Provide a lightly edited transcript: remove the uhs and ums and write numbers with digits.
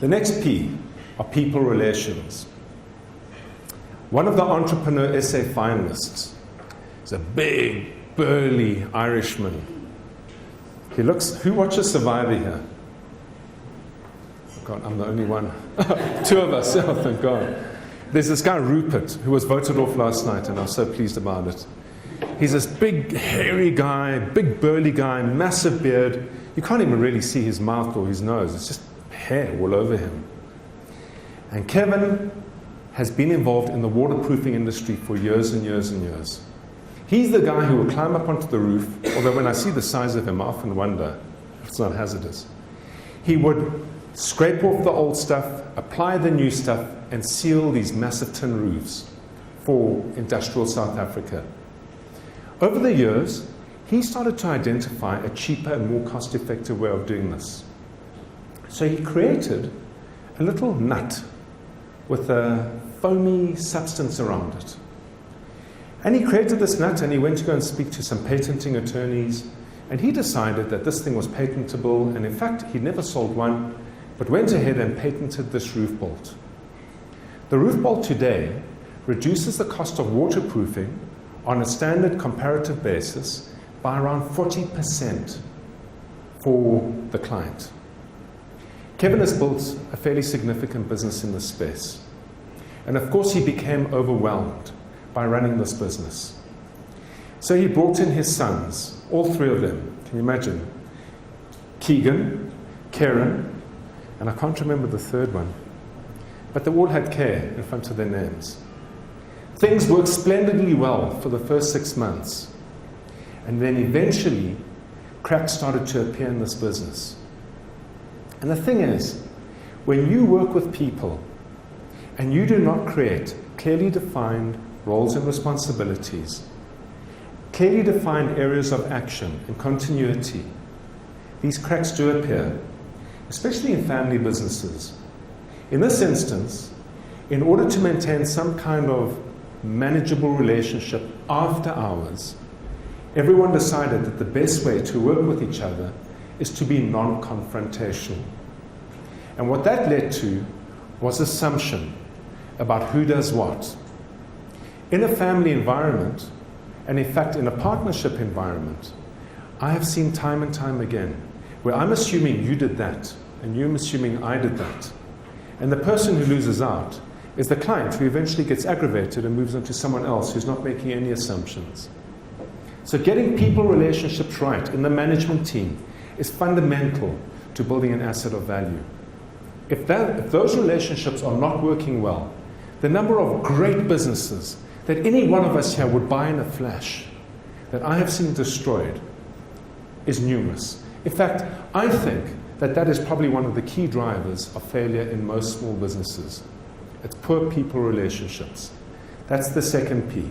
The next P are people relations. One of the Entrepreneur essay finalists is a big, burly Irishman. He looks, who watches Survivor here? Oh God, I'm the only one. Two of us, oh thank God. There's this guy, Rupert, who was voted off last night, and I was so pleased about it. He's this big, hairy guy, big, burly guy, massive beard. You can't even really see his mouth or his nose. It's just hair all over him. And Kevin has been involved in the waterproofing industry for years and years and years. He's the guy who will climb up onto the roof, although when I see the size of him, I often wonder if it's not hazardous. He would scrape off the old stuff, apply the new stuff, and seal these massive tin roofs for industrial South Africa. Over the years, he started to identify a cheaper and more cost-effective way of doing this. So he created a little nut with a foamy substance around it. And he created this nut, and he went to go and speak to some patenting attorneys, and he decided that this thing was patentable, and in fact, he never sold one, but went ahead and patented this roof bolt. The roof bolt today reduces the cost of waterproofing on a standard comparative basis by around 40% for the client. Kevin has built a fairly significant business in this space. And of course, he became overwhelmed by running this business. So he brought in his sons, all three of them. Can you imagine? Keegan, Karen, and I can't remember the third one. But they all had K in front of their names. Things worked splendidly well for the first 6 months. And then eventually, cracks started to appear in this business. And the thing is, when you work with people and you do not create clearly defined roles and responsibilities, clearly defined areas of action and continuity, these cracks do appear, especially in family businesses. In this instance, in order to maintain some kind of manageable relationship after hours, everyone decided that the best way to work with each other is to be non-confrontational. And what that led to was assumption about who does what. In a family environment, and in fact in a partnership environment, I have seen time and time again where I'm assuming you did that, and you're assuming I did that. And the person who loses out is the client, who eventually gets aggravated and moves on to someone else who's not making any assumptions. So getting people relationships right in the management team is fundamental to building an asset of value. If those relationships are not working well, the number of great businesses that any one of us here would buy in a flash that I have seen destroyed is numerous. In fact, I think that that is probably one of the key drivers of failure in most small businesses. It's poor people relationships. That's the second P.